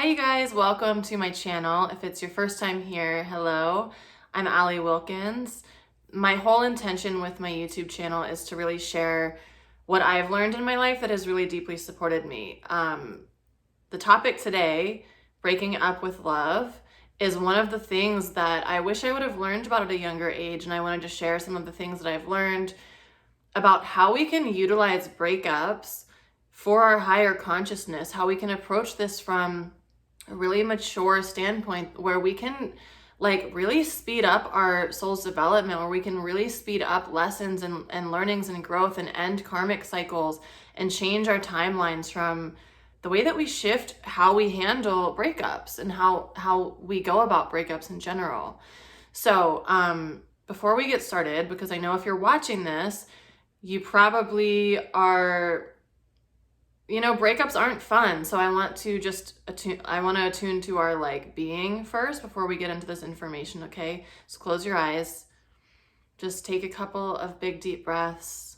you guys, welcome to my channel. If it's your first time here, hello, I'm Allie Wilkins. My whole intention with my YouTube channel is to really share what I've learned in my life that has really deeply supported me. The topic today, breaking up with love, is one of the things that I wish I would have learned about at a younger age, and I wanted to share some of the things that I've learned about how we can utilize breakups for our higher consciousness, how we can approach this from a really mature standpoint where we can really speed up our soul's development, where we can really speed up lessons and learnings and growth and end karmic cycles and change our timelines from the way that we shift how we handle breakups and how we go about breakups in general. So before we get started, because I know if you're watching this, you probably are, breakups aren't fun. So I want to attune to our being first before we get into this information, okay? So close your eyes. Just take a couple of big deep breaths.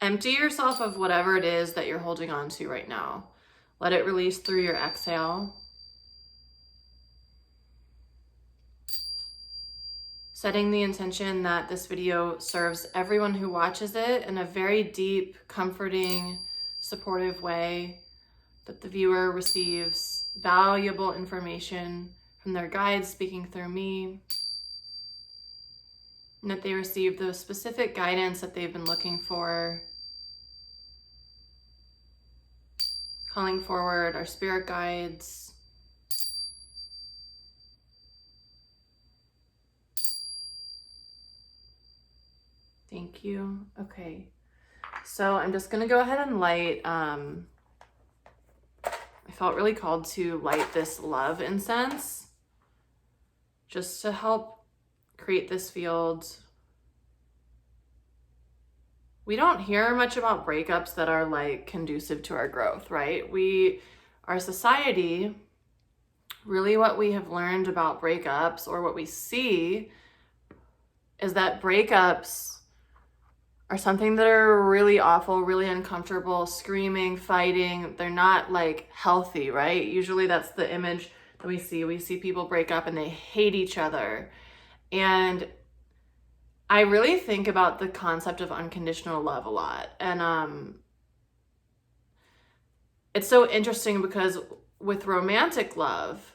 Empty yourself of whatever it is that you're holding on to right now. Let it release through your exhale. Setting the intention that this video serves everyone who watches it in a very deep, comforting, supportive way, that the viewer receives valuable information from their guides speaking through me, and that they receive the specific guidance that they've been looking for. Calling forward our spirit guides, thank you. Okay, so I'm just gonna go ahead and light, I felt really called to light this love incense just to help create this field. We don't hear much about breakups that are conducive to our growth, right? Our society, really what we have learned about breakups, or what we see, is that breakups are something that are really awful, really uncomfortable, screaming, fighting. They're not healthy, right? Usually that's the image that we see. We see people break up and they hate each other. And I really think about the concept of unconditional love a lot. And it's so interesting because with romantic love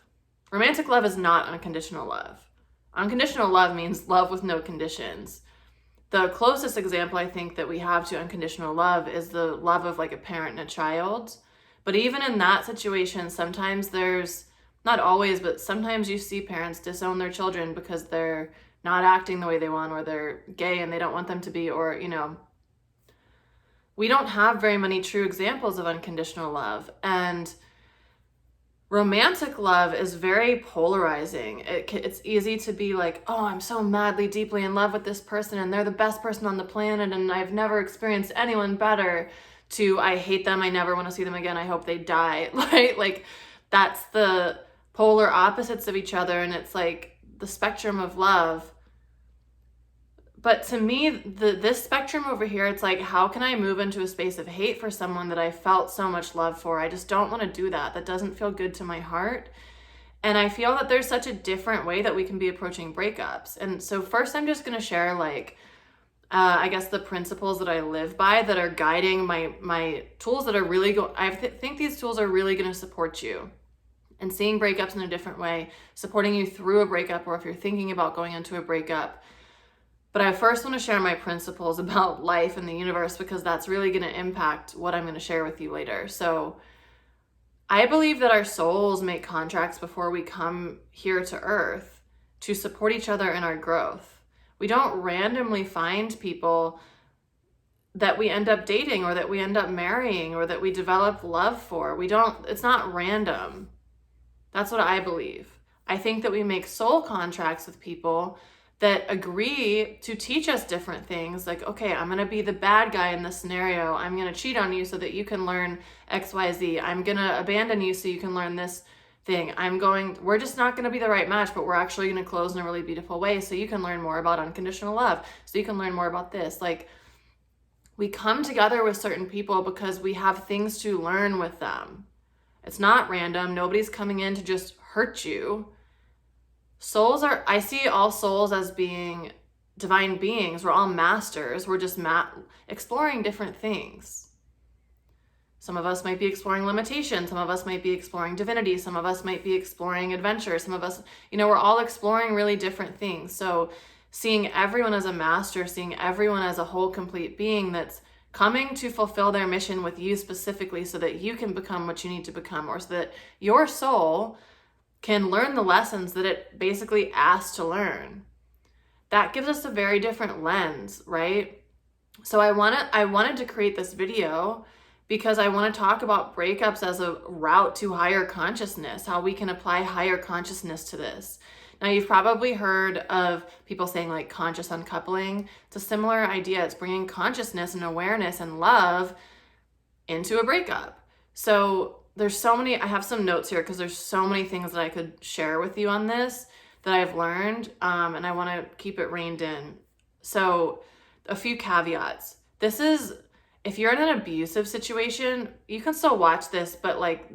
is not unconditional love. Unconditional love means love with no conditions. The closest example I think that we have to unconditional love is the love of a parent and a child. But even in that situation, sometimes not always, but sometimes you see parents disown their children because they're not acting the way they want, or they're gay and they don't want them to be, or, we don't have very many true examples of unconditional love. And romantic love is very polarizing. It's easy to be oh, I'm so madly, deeply in love with this person and they're the best person on the planet and I've never experienced anyone better, to I hate them, I never want to see them again, I hope they die, right? That's the polar opposites of each other, and it's the spectrum of love. But to me, this spectrum over here, it's how can I move into a space of hate for someone that I felt so much love for? I just don't want to do that. That doesn't feel good to my heart. And I feel that there's such a different way that we can be approaching breakups. And so first I'm just going to share I guess the principles that I live by that are guiding my tools that are really I think these tools are really going to support you and seeing breakups in a different way, supporting you through a breakup, or if you're thinking about going into a breakup. But I first want to share my principles about life and the universe, because that's really going to impact what I'm going to share with you later. So I believe that our souls make contracts before we come here to Earth to support each other in our growth. We don't randomly find people that we end up dating, or that we end up marrying, or that we develop love for. It's not random. That's what I believe. I think that we make soul contracts with people that agree to teach us different things. Okay, I'm going to be the bad guy in this scenario. I'm going to cheat on you so that you can learn XYZ. I'm going to abandon you so you can learn this thing. We're just not going to be the right match, but we're actually going to close in a really beautiful way so you can learn more about unconditional love, so you can learn more about this. Like, we come together with certain people because we have things to learn with them. It's not random. Nobody's coming in to just hurt you. I see all souls as being divine beings. We're all masters. We're just exploring different things. Some of us might be exploring limitation. Some of us might be exploring divinity. Some of us might be exploring adventure. Some of us, we're all exploring really different things. So seeing everyone as a master, seeing everyone as a whole complete being that's coming to fulfill their mission with you specifically so that you can become what you need to become, or so that your soul can learn the lessons that it basically asked to learn. That gives us a very different lens, right? So I wanted to create this video because I want to talk about breakups as a route to higher consciousness, how we can apply higher consciousness to this. Now, you've probably heard of people saying like conscious uncoupling. It's a similar idea. It's bringing consciousness and awareness and love into a breakup. So I have some notes here because there's so many things that I could share with you on this that I've learned, and I want to keep it reined in. So a few caveats. If you're in an abusive situation, you can still watch this, but like,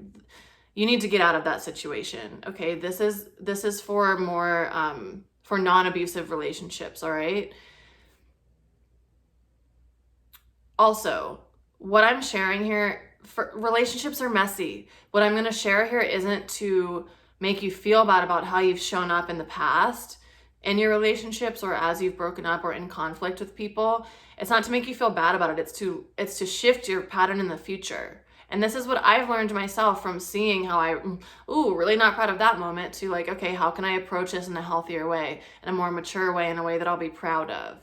you need to get out of that situation. Okay, this is for more for non-abusive relationships, all right? Also, what I'm sharing here, for relationships are messy. What I'm going to share here isn't to make you feel bad about how you've shown up in the past in your relationships, or as you've broken up or in conflict with people. It's not to make you feel bad about it. It's to shift your pattern in the future. And this is what I've learned myself from seeing how really not proud of that moment, to like, okay, how can I approach this in a healthier way, in a more mature way, in a way that I'll be proud of?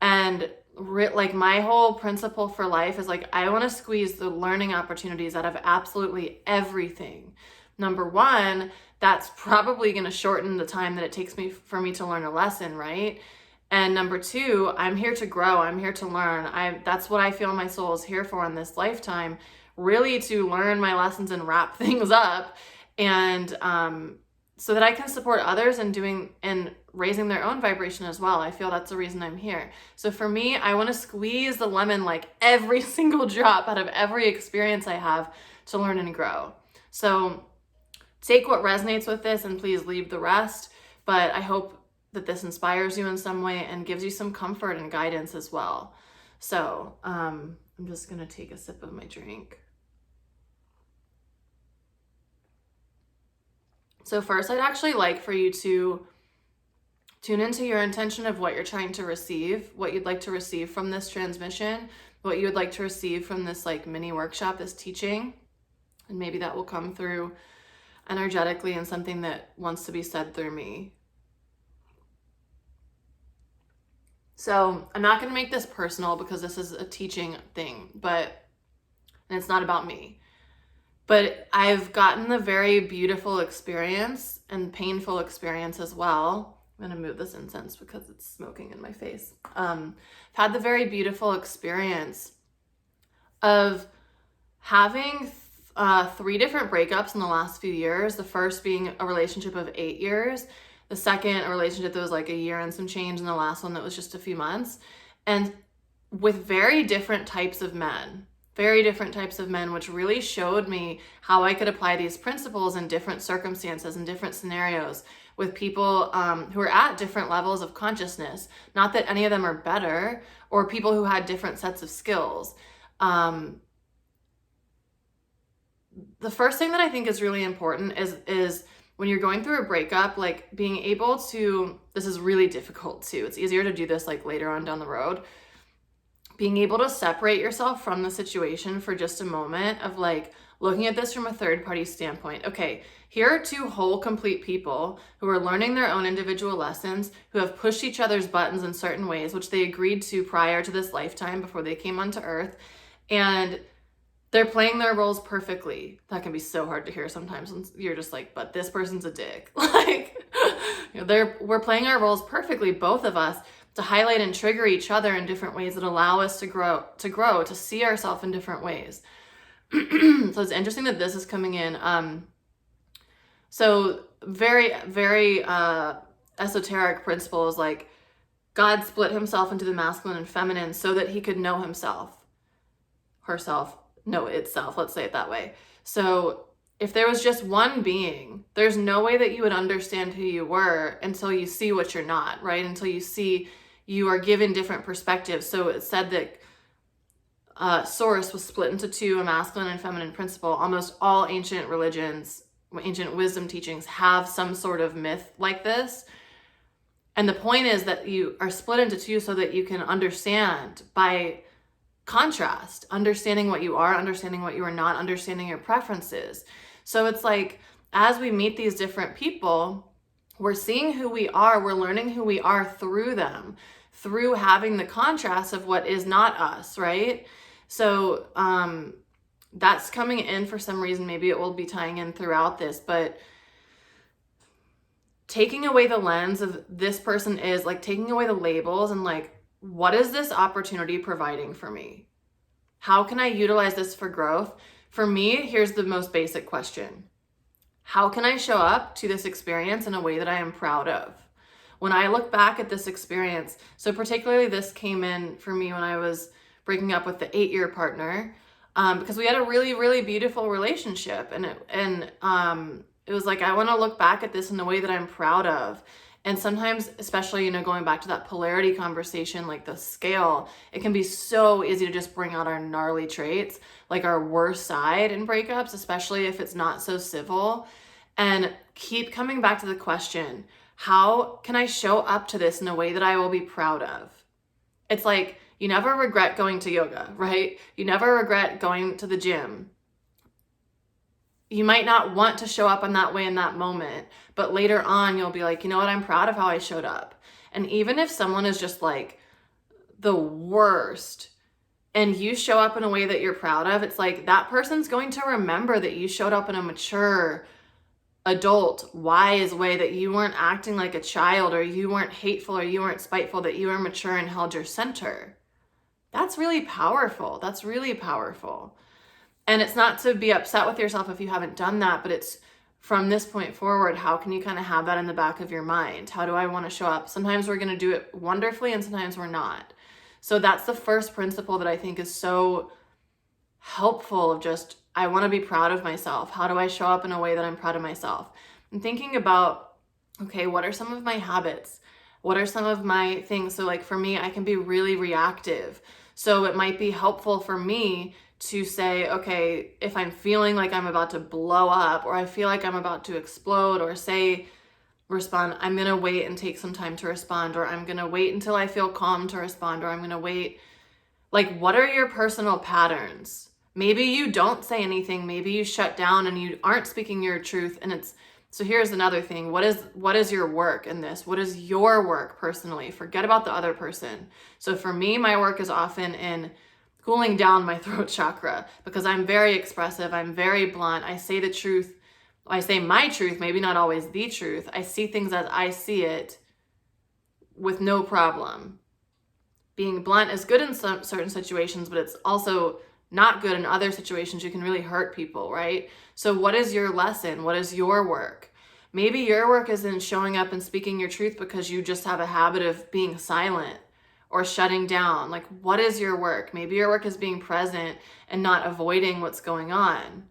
And like, my whole principle for life is like, I want to squeeze the learning opportunities out of absolutely everything. Number one, that's probably going to shorten the time that it takes for me to learn a lesson, right? And number two, I'm here to grow. I'm here to learn. That's what I feel my soul is here for in this lifetime, really to learn my lessons and wrap things up, and so that I can support others in raising their own vibration as well. I feel that's the reason I'm here. So for me, I want to squeeze the lemon, like every single drop out of every experience I have, to learn and grow. So take what resonates with this and please leave the rest. But I hope that this inspires you in some way and gives you some comfort and guidance as well. So I'm just going to take a sip of my drink. So first, I'd actually like for you to tune into your intention of what you're trying to receive, what you'd like to receive from this transmission, what you would like to receive from this like mini workshop, this teaching. And maybe that will come through energetically in something that wants to be said through me. So I'm not going to make this personal because this is a teaching thing, and it's not about me. But I've gotten a very beautiful experience and painful experience as well. I'm going to move this incense because it's smoking in my face. I've had the very beautiful experience of having 3 different breakups in the last few years. The first being a relationship of 8 years. The second, a relationship that was like a year and some change, and the last one that was just a few months. And with very different types of men, which really showed me how I could apply these principles in different circumstances and different scenarios with people who are at different levels of consciousness. Not that any of them are better, or people who had different sets of skills. The first thing that I think is really important is when you're going through a breakup, like being able to, this is really difficult too. It's easier to do this like later on down the road. Being able to separate yourself from the situation for just a moment of like looking at this from a third party standpoint. Okay, here are 2 whole complete people who are learning their own individual lessons, who have pushed each other's buttons in certain ways, which they agreed to prior to this lifetime before they came onto earth. And they're playing their roles perfectly. That can be so hard to hear sometimes when you're just like, but this person's a dick. Like, we're playing our roles perfectly, both of us, to highlight and trigger each other in different ways that allow us to grow, to see ourselves in different ways. So it's interesting that this is coming in. So very, very esoteric principles, like God split himself into the masculine and feminine so that he could know himself, herself, know itself, let's say it that way. So if there was just one being, there's no way that you would understand who you were until you see what you're not, right? Until you see you are given different perspectives. So it said that source was split into two, a masculine and feminine principle. Almost all ancient religions, ancient wisdom teachings have some sort of myth like this. And the point is that you are split into two so that you can understand by contrast, understanding what you are, understanding what you are not, understanding your preferences. So it's like, as we meet these different people, we're seeing who we are, we're learning who we are through them, through having the contrast of what is not us, right? So that's coming in for some reason. Maybe it will be tying in throughout this, but taking away the lens of this person is like taking away the labels and like, what is this opportunity providing for me? How can I utilize this for growth? For me, here's the most basic question. How can I show up to this experience in a way that I am proud of? When I look back at this experience, so particularly this came in for me when I was breaking up with the 8-year partner, because we had a really, really beautiful relationship. And it was like, I want to look back at this in a way that I'm proud of. And sometimes, especially, going back to that polarity conversation, like the scale, it can be so easy to just bring out our gnarly traits, like our worst side in breakups, especially if it's not so civil. And keep coming back to the question, how can I show up to this in a way that I will be proud of? It's like, you never regret going to yoga, right? You never regret going to the gym. You might not want to show up in that way in that moment, but later on you'll be like, you know what, I'm proud of how I showed up. And even if someone is just like the worst and you show up in a way that you're proud of, it's like that person's going to remember that you showed up in a mature, adult, wise way, that you weren't acting like a child, or you weren't hateful, or you weren't spiteful, that you were mature and held your center. That's really powerful. That's really powerful. And it's not to be upset with yourself if you haven't done that, but it's from this point forward, how can you kind of have that in the back of your mind? How do I want to show up? Sometimes we're going to do it wonderfully and sometimes we're not. So that's the first principle that I think is so helpful of just, I want to be proud of myself. How do I show up in a way that I'm proud of myself? And thinking about, okay, what are some of my habits? What are some of my things? So like for me, I can be really reactive. So it might be helpful for me to say, okay, if I'm feeling like I'm about to blow up, or I feel like I'm about to explode, or respond, I'm going to wait and take some time to respond, or I'm going to wait until I feel calm to respond, or I'm going to wait. Like, what are your personal patterns? Maybe you don't say anything. Maybe you shut down and you aren't speaking your truth. And so here's another thing. What is your work in this? What is your work personally? Forget about the other person. So for me, my work is often in cooling down my throat chakra, because I'm very expressive. I'm very blunt. I say the truth. I say my truth, maybe not always the truth. I see things as I see it with no problem. Being blunt is good in some certain situations, but it's also not good in other situations. You can really hurt people, right? So what is your lesson? What is your work? Maybe your work is in showing up and speaking your truth because you just have a habit of being silent or shutting down. Like, what is your work? Maybe your work is being present and not avoiding what's going on.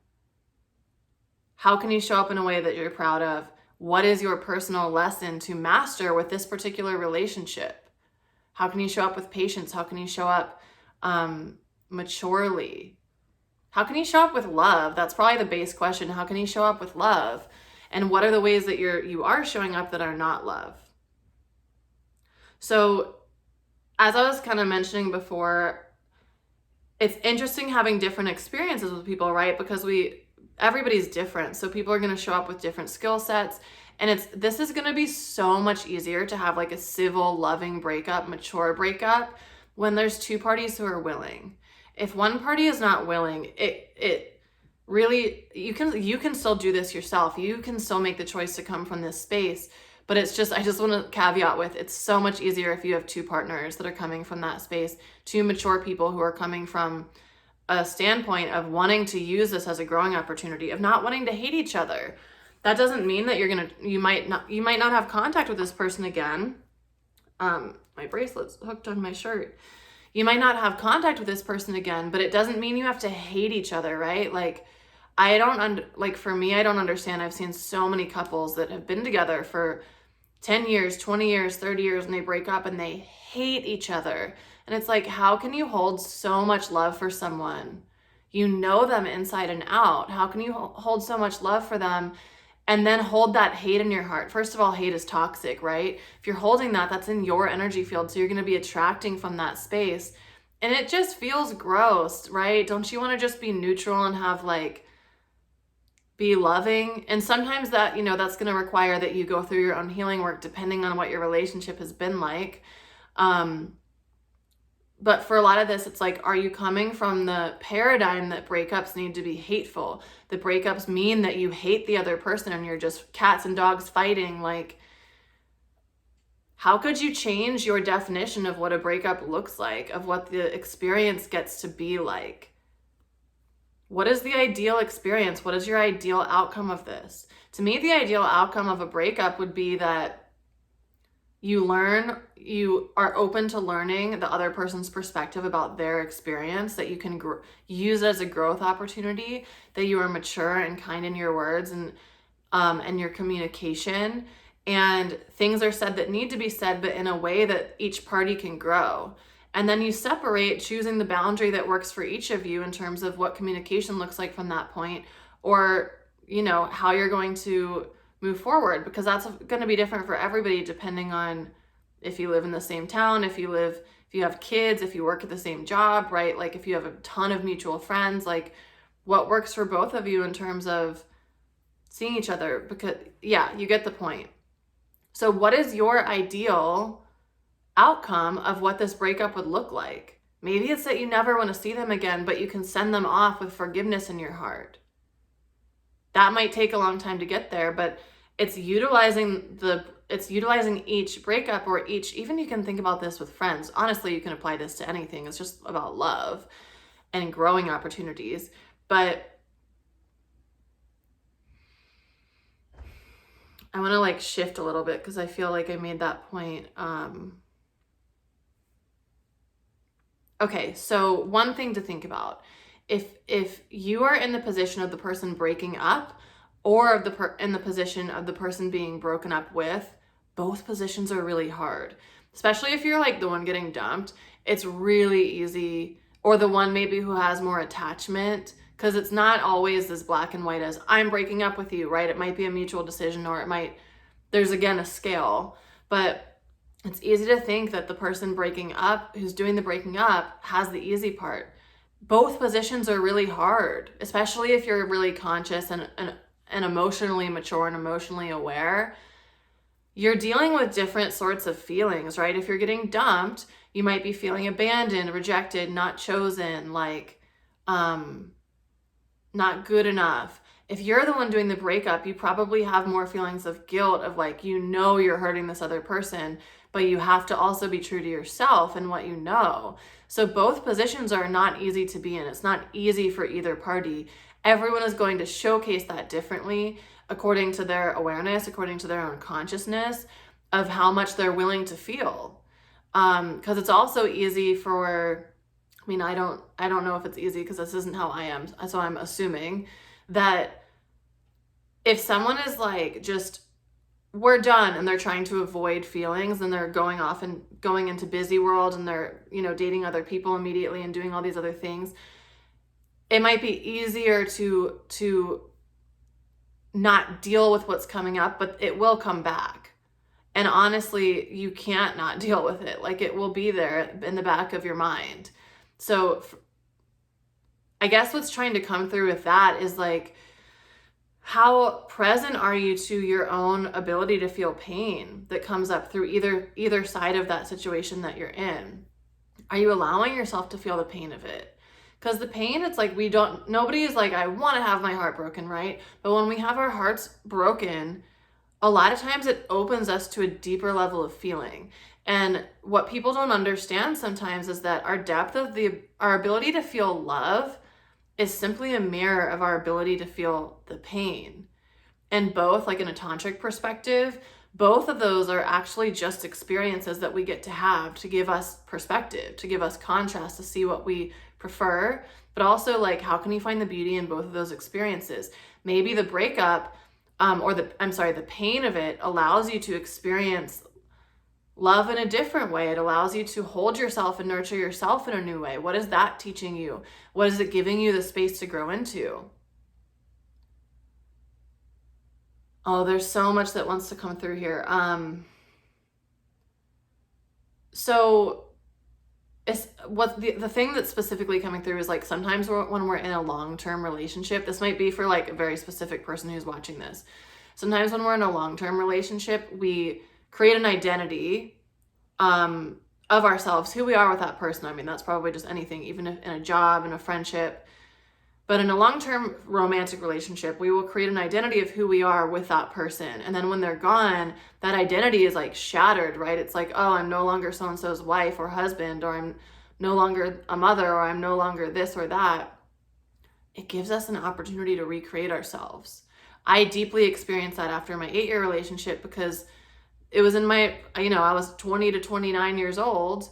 How can you show up in a way that you're proud of? What is your personal lesson to master with this particular relationship? How can you show up with patience? How can you show up maturely? How can you show up with love? That's probably the base question. How can you show up with love? And what are the ways that you are showing up that are not love? So as I was kind of mentioning before, it's interesting having different experiences with people, right? Because everybody's different. So people are going to show up with different skill sets. And this is going to be so much easier to have like a civil, loving breakup, mature breakup, when there's two parties who are willing. If one party is not willing, it really, you can still do this yourself. You can still make the choice to come from this space. But I just want to caveat with, it's so much easier if you have two partners that are coming from that space, two mature people who are coming from a standpoint of wanting to use this as a growing opportunity, of not wanting to hate each other. That doesn't mean that you might not have contact with this person again. My bracelet's hooked on my shirt. You might not have contact with this person again, but it doesn't mean you have to hate each other, right? Like, for me, I don't understand. I've seen so many couples that have been together for 10 years, 20 years, 30 years, and they break up and they hate each other. And it's like, how can you hold so much love for someone? You know them inside and out. How can you hold so much love for them and then hold that hate in your heart? First of all, hate is toxic, right? If you're holding that, that's in your energy field. So you're going to be attracting from that space. And it just feels gross, right? Don't you want to just be neutral and have like, be loving? And sometimes that, that's going to require that you go through your own healing work depending on what your relationship has been like. But for a lot of this, it's like, are you coming from the paradigm that breakups need to be hateful? That breakups mean that you hate the other person and you're just cats and dogs fighting? Like, how could you change your definition of what a breakup looks like, of what the experience gets to be like? What is the ideal experience? What is your ideal outcome of this? To me, the ideal outcome of a breakup would be that you are open to learning the other person's perspective about their experience, that you can use it as a growth opportunity, that you are mature and kind in your words and your communication, and things are said that need to be said, but in a way that each party can grow. And then you separate, choosing the boundary that works for each of you in terms of what communication looks like from that point, or, how you're going to move forward, because that's going to be different for everybody depending on if you live in the same town, if you have kids, if you work at the same job, right? Like if you have a ton of mutual friends, like what works for both of you in terms of seeing each other, because you get the point. So what is your ideal outcome of what this breakup would look like? Maybe it's that you never want to see them again, but you can send them off with forgiveness in your heart. That might take a long time to get there, but it's utilizing each breakup or even you can think about this with friends. Honestly, you can apply this to anything. It's just about love and growing opportunities. But I want to shift a little bit because I feel like I made that point. Okay, so one thing to think about. If you are in the position of the person breaking up or in the position of the person being broken up with, both positions are really hard. Especially if you're the one getting dumped, it's really easy, or the one maybe who has more attachment, because it's not always as black and white as I'm breaking up with you, right? It might be a mutual decision, or there's again a scale, but it's easy to think that the person breaking up, who's doing the breaking up, has the easy part. Both positions are really hard, especially if you're really conscious and emotionally mature and emotionally aware. You're dealing with different sorts of feelings, right? If you're getting dumped, you might be feeling abandoned, rejected, not chosen, not good enough. If you're the one doing the breakup, you probably have more feelings of guilt of you're hurting this other person, but you have to also be true to yourself and what you know. So both positions are not easy to be in. It's not easy for either party. Everyone is going to showcase that differently according to their awareness, according to their own consciousness of how much they're willing to feel. Because it's also easy for, I don't know if it's easy because this isn't how I am. So I'm assuming that if someone is just, we're done, and they're trying to avoid feelings, and they're going off and going into busy world, and they're, dating other people immediately and doing all these other things, it might be easier to not deal with what's coming up, but it will come back. And honestly, you can't not deal with it. It will be there in the back of your mind. So I guess what's trying to come through with that is how present are you to your own ability to feel pain that comes up through either side of that situation that you're in? Are you allowing yourself to feel the pain of it? Because the pain, it's nobody is I want to have my heart broken, right? But when we have our hearts broken, a lot of times it opens us to a deeper level of feeling. And what people don't understand sometimes is that our ability to feel love is simply a mirror of our ability to feel the pain. And both, like in a tantric perspective, both of those are actually just experiences that we get to have to give us perspective, to give us contrast, to see what we prefer. But also, like, how can you find the beauty in both of those experiences? Maybe the breakup, the pain of it allows you to experience love in a different way. It allows you to hold yourself and nurture yourself in a new way. What is that teaching you? What is it giving you the space to grow into? Oh, there's so much that wants to come through here. So it's what the thing that's specifically coming through is like sometimes when we're in a long-term relationship, this might be for like a very specific person who's watching this. Sometimes when we're in a long-term relationship, we create an identity of ourselves, who we are with that person. I mean, that's probably just anything, even if in a job, in a friendship. But in a long-term romantic relationship, we will create an identity of who we are with that person. And then when they're gone, that identity is like shattered, right? It's like, oh, I'm no longer so-and-so's wife or husband, or I'm no longer a mother, or I'm no longer this or that. It gives us an opportunity to recreate ourselves. I deeply experienced that after my 8-year relationship, because it was in my, I was 20 to 29 years old,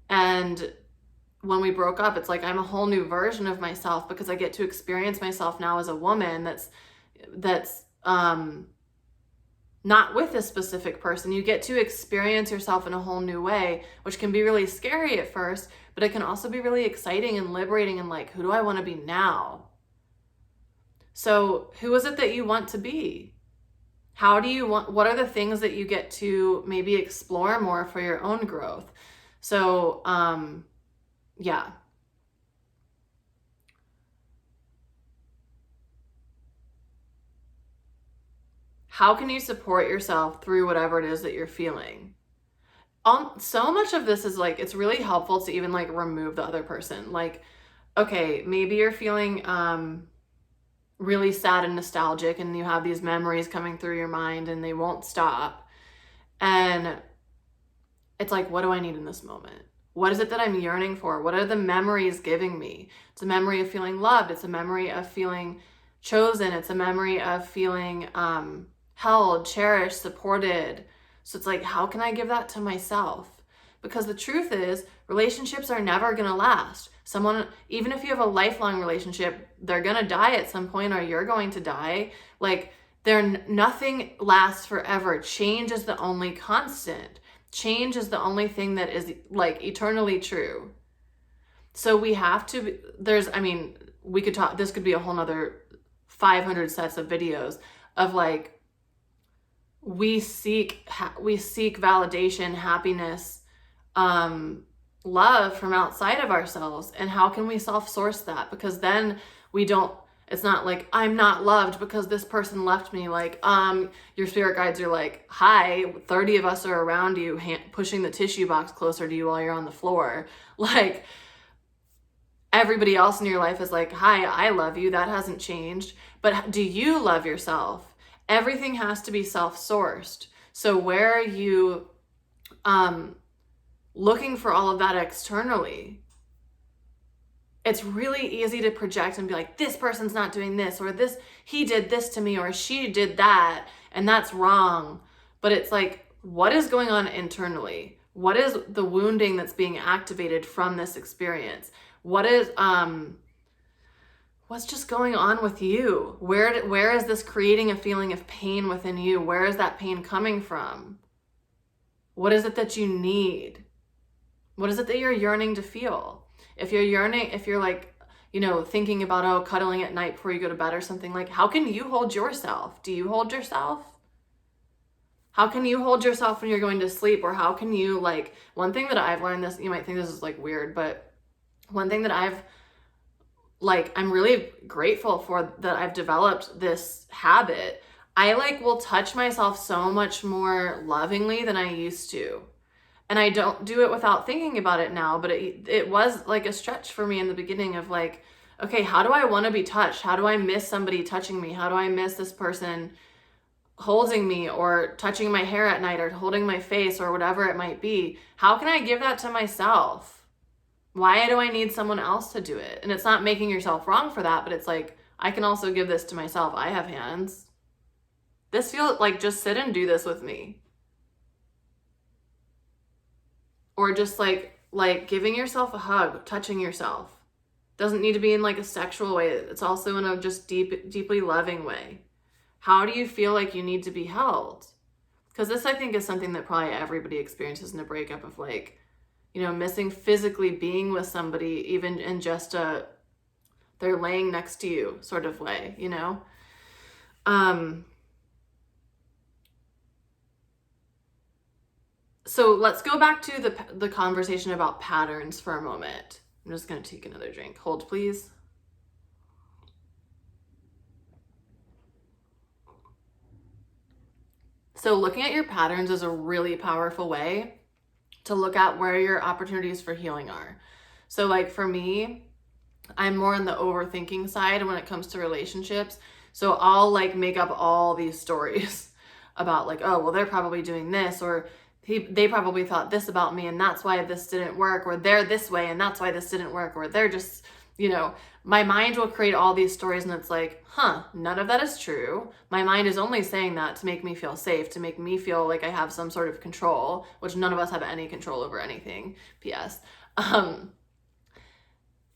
and when we broke up, it's like I'm a whole new version of myself because I get to experience myself now as a woman that's not with a specific person. You get to experience yourself in a whole new way, which can be really scary at first, but it can also be really exciting and liberating, and like, who do I want to be now? So who is it that you want to be? What are the things that you get to maybe explore more for your own growth? So, yeah. How can you support yourself through whatever it is that you're feeling? So much of this is like, it's really helpful to even like remove the other person. Like, okay, maybe you're feeling really sad and nostalgic, and you have these memories coming through your mind and they won't stop. And it's like, what do I need in this moment? What is it that I'm yearning for? What are the memories giving me? It's a memory of feeling loved. It's a memory of feeling chosen. It's a memory of feeling held, cherished, supported. So it's like, how can I give that to myself? Because the truth is, relationships are never going to last. Even if you have a lifelong relationship, they're going to die at some point, or you're going to die. Like, nothing lasts forever. Change is the only constant. Change is the only thing that is like eternally true. So we have to, we could talk, this could be a whole nother 500 sets of videos of like, we seek validation, happiness, love from outside of ourselves. And how can we self-source that? Because then it's not like, I'm not loved because this person left me. Like, your spirit guides are like, hi, 30 of us are around you, pushing the tissue box closer to you while you're on the floor. Like, everybody else in your life is like, hi, I love you. That hasn't changed. But do you love yourself? Everything has to be self-sourced. So where are you looking for all of that externally? It's really easy to project and be like, this person's not doing this, or he did this to me, or she did that, and that's wrong. But it's like, what is going on internally? What is the wounding that's being activated from this experience? What's just going on with you? Where is this creating a feeling of pain within you? Where is that pain coming from? What is it that you need? What is it that you're yearning to feel? If you're like, thinking about, cuddling at night before you go to bed or something, like, how can you hold yourself? Do you hold yourself? How can you hold yourself when you're going to sleep? Or how can you, like, one thing that I've learned, this, you might think this is like weird, but one thing that I'm really grateful for, that I've developed this habit. I will touch myself so much more lovingly than I used to. And I don't do it without thinking about it now, but it was like a stretch for me in the beginning of like, okay, how do I want to be touched? How do I miss somebody touching me? How do I miss this person holding me, or touching my hair at night, or holding my face, or whatever it might be? How can I give that to myself? Why do I need someone else to do it? And it's not making yourself wrong for that, but it's like, I can also give this to myself. I have hands. This feels like, just sit and do this with me. Or just like giving yourself a hug, touching yourself. Doesn't need to be in like a sexual way. It's also in a just deeply loving way. How do you feel like you need to be held? Because this, I think, is something that probably everybody experiences in a breakup, of like, you know, missing physically being with somebody, even in just they're laying next to you sort of way, you know? So let's go back to the conversation about patterns for a moment. I'm just going to take another drink. Hold, please. So looking at your patterns is a really powerful way to look at where your opportunities for healing are. So like for me, I'm more on the overthinking side when it comes to relationships. So I'll like make up all these stories about like, oh, well, they're probably doing this, or they probably thought this about me and that's why this didn't work, or they're this way and that's why this didn't work, or they're just, you know, my mind will create all these stories and it's like, none of that is true. My mind is only saying that to make me feel safe, to make me feel like I have some sort of control, which none of us have any control over anything, P.S.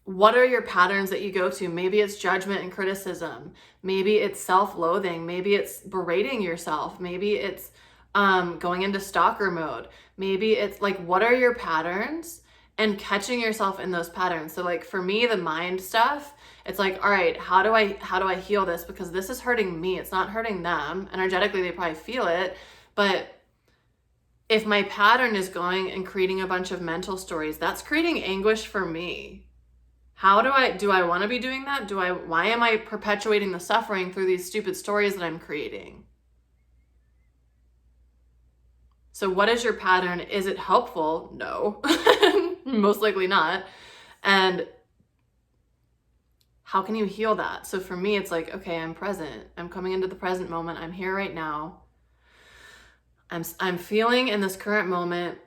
What are your patterns that you go to? Maybe it's judgment and criticism. Maybe it's self-loathing. Maybe it's berating yourself. Maybe it's going into stalker mode. Maybe it's like, what are your patterns, and catching yourself in those patterns. So like for me, the mind stuff, it's like, all right, how do I heal this? Because this is hurting me. It's not hurting them. Energetically, they probably feel it. But if my pattern is going and creating a bunch of mental stories, that's creating anguish for me. How do I want to be doing that? Why am I perpetuating the suffering through these stupid stories that I'm creating? So what is your pattern? Is it helpful? No, most likely not. And how can you heal that? So for me, it's like, okay, I'm present. I'm coming into the present moment. I'm here right now. I'm feeling in this current moment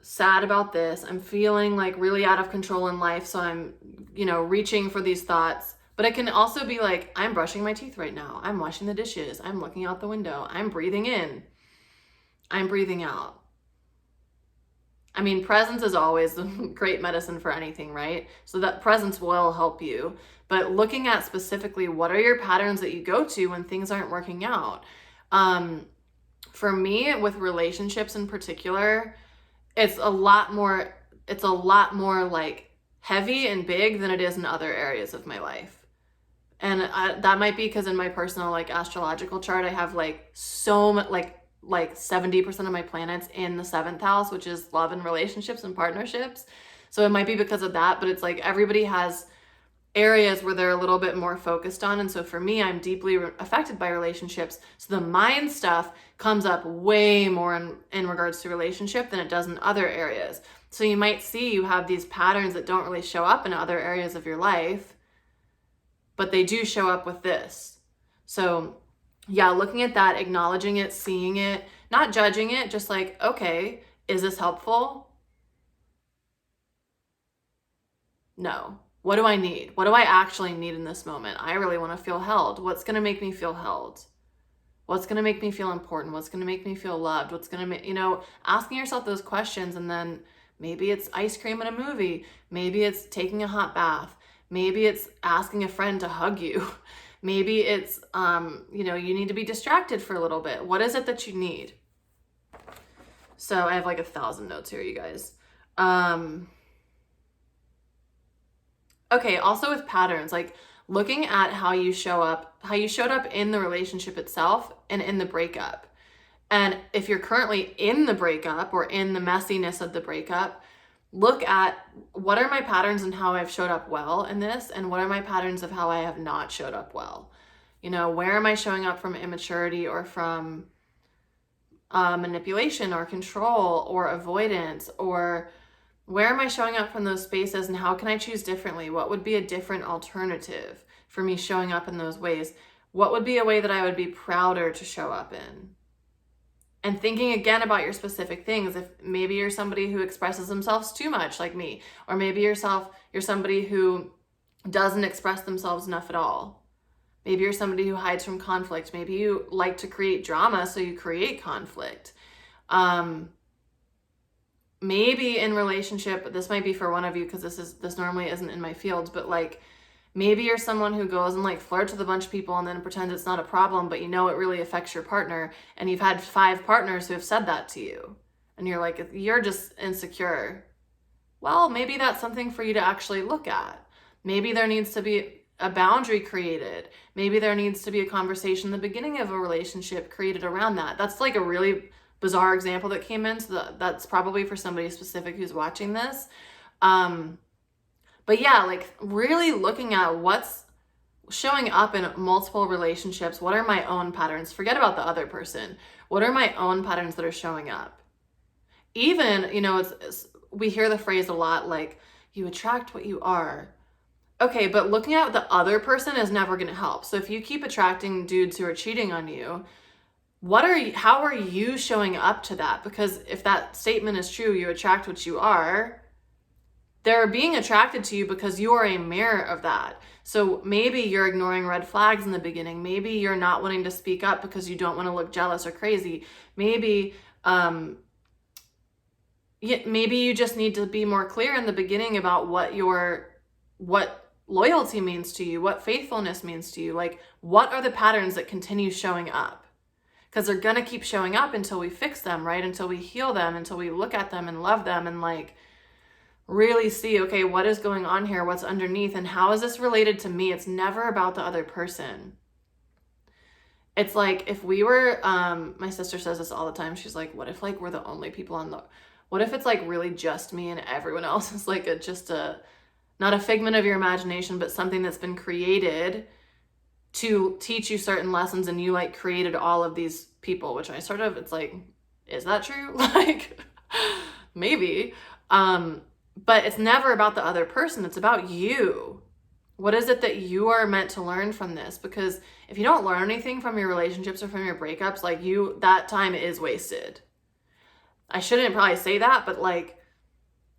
sad about this. I'm feeling like really out of control in life. So I'm, you know, reaching for these thoughts. But it can also be like, I'm brushing my teeth right now. I'm washing the dishes. I'm looking out the window. I'm breathing in. I'm breathing out. I mean, presence is always great medicine for anything, right? So that presence will help you. But looking at specifically, what are your patterns that you go to when things aren't working out? For me, with relationships in particular, it's a lot more like heavy and big than it is in other areas of my life. And that might be because in my personal like astrological chart, I have like so much, like 70% of my planets in the 7th house, which is love and relationships and partnerships. So it might be because of that, but it's like everybody has areas where they're a little bit more focused on. And so for me, I'm deeply affected by relationships. So the mind stuff comes up way more in regards to relationship than it does in other areas. So you might see you have these patterns that don't really show up in other areas of your life, but they do show up with this. So yeah, looking at that, acknowledging it, seeing it, not judging it, just like, okay, is this helpful? No. What do I need? What do I actually need in this moment? I really want to feel held. What's going to make me feel held? What's going to make me feel important? What's going to make me feel loved? What's going to make, you know, asking yourself those questions. And then maybe it's ice cream in a movie. Maybe it's taking a hot bath. Maybe it's asking a friend to hug you. Maybe it's, you know, you need to be distracted for a little bit. What is it that you need? So I have like 1,000 notes here, you guys. Okay, also with patterns, like looking at how you showed up in the relationship itself and in the breakup. And if you're currently in the breakup or in the messiness of the breakup, look at what are my patterns and how I've showed up well in this, and what are my patterns of how I have not showed up well. You know, where am I showing up from immaturity or from manipulation or control or avoidance, or where am I showing up from those spaces, and how can I choose differently? What would be a different alternative for me showing up in those ways? What would be a way that I would be prouder to show up in? And thinking again about your specific things. If maybe you're somebody who expresses themselves too much like me, or maybe you're somebody who doesn't express themselves enough at all. Maybe you're somebody who hides from conflict. Maybe you like to create drama, so you create conflict. Maybe in relationship, this might be for one of you because this normally isn't in my field, but like maybe you're someone who goes and like flirts with a bunch of people and then pretends it's not a problem, but you know it really affects your partner, and you've had 5 partners who have said that to you, and you're like, you're just insecure. Well, maybe that's something for you to actually look at. Maybe there needs to be a boundary created. Maybe there needs to be a conversation in the beginning of a relationship created around that. That's like a really bizarre example that came in, so that's probably for somebody specific who's watching this. But yeah, like really looking at what's showing up in multiple relationships. What are my own patterns? Forget about the other person. What are my own patterns that are showing up? Even, you know, we hear the phrase a lot, like, you attract what you are. Okay, but looking at the other person is never going to help. So if you keep attracting dudes who are cheating on you, how are you showing up to that? Because if that statement is true, you attract what you are, they're being attracted to you because you are a mirror of that. So maybe you're ignoring red flags in the beginning. Maybe you're not wanting to speak up because you don't want to look jealous or crazy. Maybe maybe you just need to be more clear in the beginning about what loyalty means to you, what faithfulness means to you. Like, what are the patterns that continue showing up? Because they're going to keep showing up until we fix them, right? Until we heal them, until we look at them and love them and like really see, okay, what is going on here? What's underneath? And how is this related to me? It's never about the other person. It's like if we were, my sister says this all the time. She's like, what if like we're the only people what if it's like really just me and everyone else is like not a figment of your imagination, but something that's been created to teach you certain lessons, and you like created all of these people, which it's like, is that true? Like, maybe. But it's never about the other person. It's about you. What is it that you are meant to learn from this? Because if you don't learn anything from your relationships or from your breakups, like that time is wasted. I shouldn't probably say that, but like,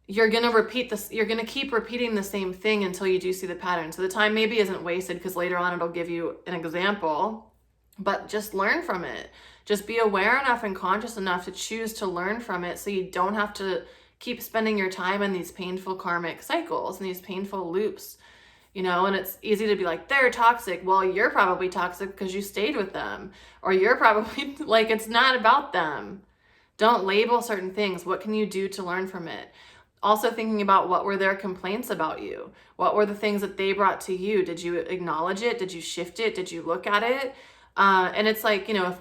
you're going to repeat this. You're going to keep repeating the same thing until you do see the pattern. So the time maybe isn't wasted because later on it'll give you an example, but just learn from it. Just be aware enough and conscious enough to choose to learn from it, so you don't have to keep spending your time in these painful karmic cycles and these painful loops, you know. And it's easy to be like, they're toxic. Well, you're probably toxic because you stayed with them, or you're probably like, it's not about them. Don't label certain things. What can you do to learn from it? Also thinking about, what were their complaints about you? What were the things that they brought to you? Did you acknowledge it? Did you shift it? Did you look at it? And it's like, you know,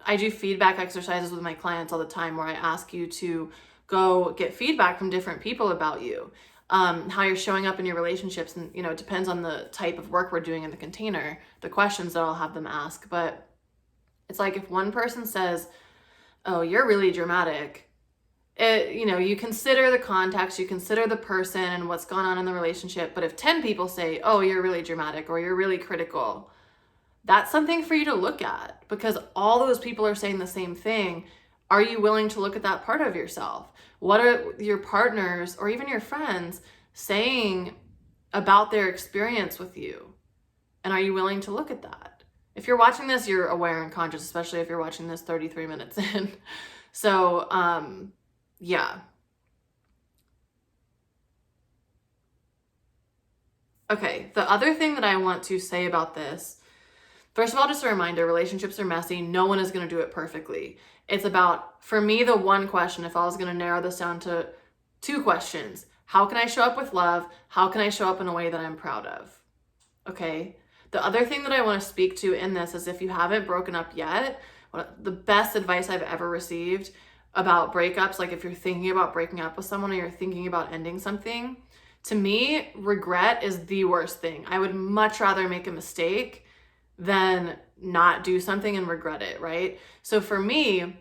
I do feedback exercises with my clients all the time where I ask you to go get feedback from different people about you, how you're showing up in your relationships. And, you know, it depends on the type of work we're doing in the container, the questions that I'll have them ask. But it's like, if one person says, oh, you're really dramatic, you know, you consider the context, you consider the person and what's gone on in the relationship. But if 10 people say, oh, you're really dramatic or you're really critical, that's something for you to look at, because all those people are saying the same thing. Are you willing to look at that part of yourself? What are your partners or even your friends saying about their experience with you? And are you willing to look at that? If you're watching this, you're aware and conscious, especially if you're watching this 33 minutes in. So, yeah. Okay, the other thing that I want to say about this, first of all, just a reminder, relationships are messy. No one is going to do it perfectly. It's about, for me, the one question, if I was going to narrow this down to 2 questions, how can I show up with love? How can I show up in a way that I'm proud of? Okay. The other thing that I want to speak to in this is, if you haven't broken up yet, the best advice I've ever received about breakups, like if you're thinking about breaking up with someone or you're thinking about ending something, to me, regret is the worst thing. I would much rather make a mistake than not do something and regret it, right? So for me,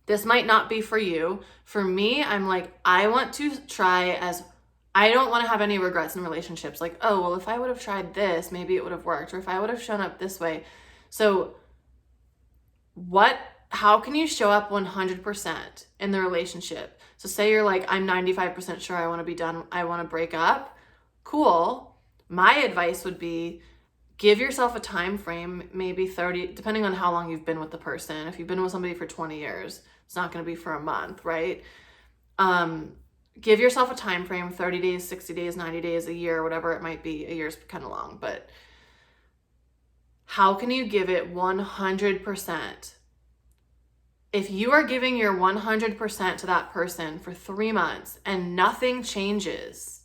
this might not be for you. For me, I'm like, I want to I don't want to have any regrets in relationships. Like, oh, well, if I would have tried this, maybe it would have worked, or if I would have shown up this way. So how can you show up 100% in the relationship? So say you're like, I'm 95% sure I want to be done. I want to break up. Cool. My advice would be, give yourself a time frame, maybe 30, depending on how long you've been with the person. If you've been with somebody for 20 years, it's not going to be for a month, right? Give yourself a time frame, 30 days, 60 days, 90 days, a year, whatever it might be. A year's kind of long, but how can you give it 100%? If you are giving your 100% to that person for 3 months and nothing changes,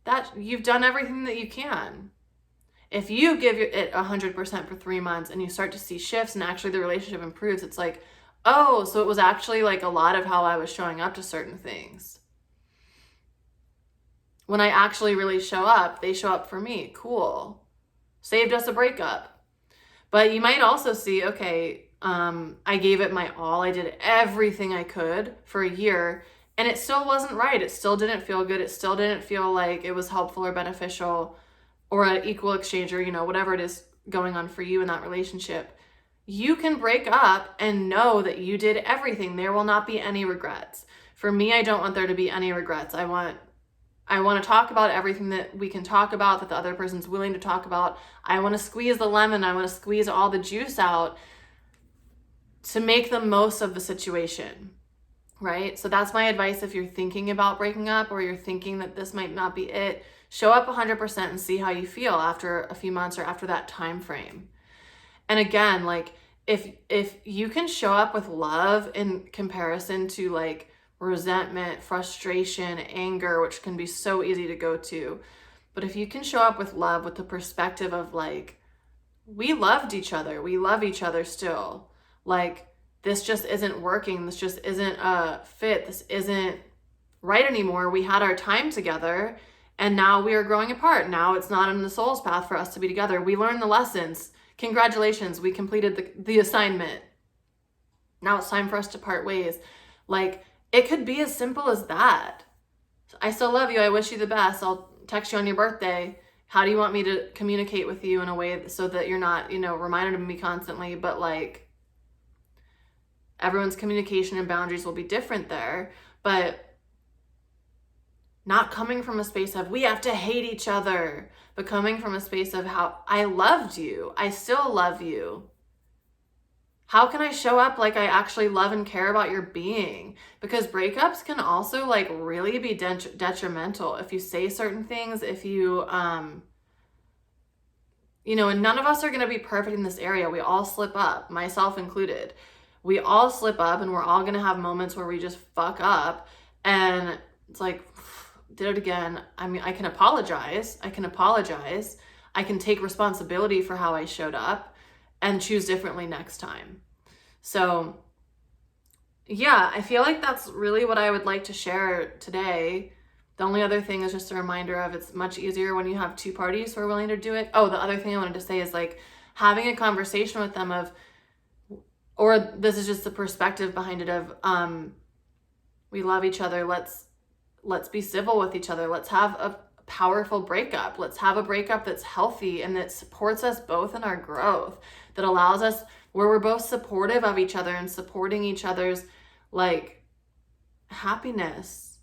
that you've done everything that you can. If you give it 100% for 3 months and you start to see shifts and actually the relationship improves, it's like, oh, so it was actually like a lot of how I was showing up to certain things. When I actually really show up, they show up for me. Cool. Saved us a breakup. But you might also see, okay, I gave it my all. I did everything I could for a year and it still wasn't right. It still didn't feel good. It still didn't feel like it was helpful or beneficial or an equal exchange or, whatever it is going on for you in that relationship. You can break up and know that you did everything. There will not be any regrets. For me, I don't want there to be any regrets. I want to talk about everything that we can talk about, that the other person's willing to talk about. I want to squeeze the lemon. I want to squeeze all the juice out to make the most of the situation, right? So that's my advice if you're thinking about breaking up or you're thinking that this might not be it. Show up 100% and see how you feel after a few months or after that time frame. And again, like if you can show up with love in comparison to like resentment, frustration, anger, which can be so easy to go to, but if you can show up with love, with the perspective of like, we loved each other, we love each other still, like this just isn't working, this just isn't a fit, this isn't right anymore, we had our time together and now we are growing apart, now it's not in the soul's path for us to be together, we learned the lessons, congratulations, we completed the assignment, now it's time for us to part ways. Like it could be as simple as that. I still love you, I wish you the best, I'll text you on your birthday, how do you want me to communicate with you in a way so that you're not, reminded of me constantly, but like everyone's communication and boundaries will be different there, but not coming from a space of we have to hate each other, but coming from a space of how I loved you, I still love you. How can I show up like I actually love and care about your being? Because breakups can also like really be detrimental if you say certain things, if you, and none of us are going to be perfect in this area. We all slip up, myself included. We all slip up and we're all going to have moments where we just fuck up and it's like, did it again. I mean, I can apologize. I can take responsibility for how I showed up and choose differently next time. So yeah, I feel like that's really what I would like to share today. The only other thing is just a reminder of it's much easier when you have two parties who are willing to do it. Oh, the other thing I wanted to say is like having a conversation with them of, or this is just the perspective behind it of, we love each other. Let's be civil with each other. Let's have a powerful breakup. Let's have a breakup that's healthy and that supports us both in our growth, that allows us where we're both supportive of each other and supporting each other's like happiness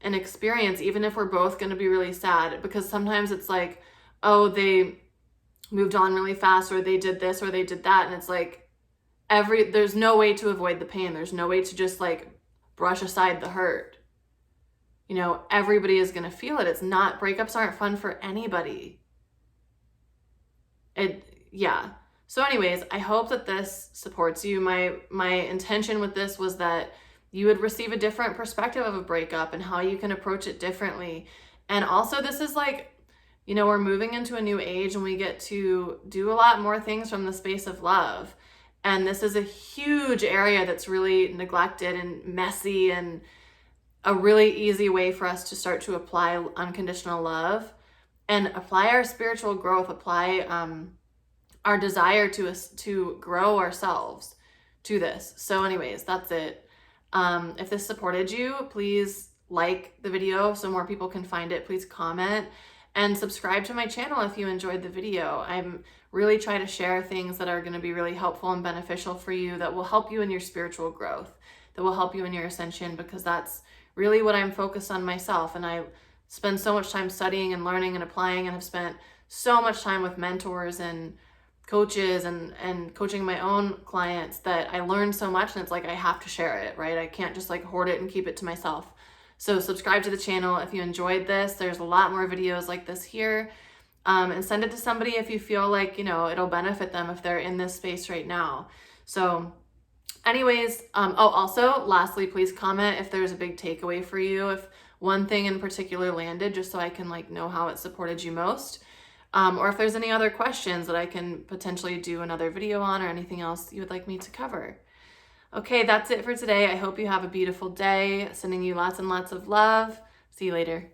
and experience, even if we're both going to be really sad, because sometimes it's like, oh, they moved on really fast or they did this or they did that. And it's like there's no way to avoid the pain. There's no way to just like brush aside the hurt. Everybody is going to feel it. Breakups aren't fun for anybody. So anyways, I hope that this supports you. My intention with this was that you would receive a different perspective of a breakup and how you can approach it differently. And also this is like, we're moving into a new age and we get to do a lot more things from the space of love. And this is a huge area that's really neglected and messy and a really easy way for us to start to apply unconditional love and apply our spiritual growth, apply our desire to grow ourselves to this. So anyways, that's it. If this supported you, please like the video so more people can find it. Please comment and subscribe to my channel if you enjoyed the video. I'm really trying to share things that are going to be really helpful and beneficial for you, that will help you in your spiritual growth, that will help you in your ascension, because that's really what I'm focused on myself. And I spend so much time studying and learning and applying, and have spent so much time with mentors and coaches and coaching my own clients that I learned so much, and it's like I have to share it, right? I can't just like hoard it and keep it to myself. So subscribe to the channel if you enjoyed this. There's a lot more videos like this here. And send it to somebody if you feel like, you know, it'll benefit them if they're in this space right now. So anyways, also lastly, please comment if there's a big takeaway for you, if one thing in particular landed, just so I can like know how it supported you most. Or if there's any other questions that I can potentially do another video on, or anything else you would like me to cover. Okay, that's it for today. I hope you have a beautiful day. Sending you lots and lots of love. See you later.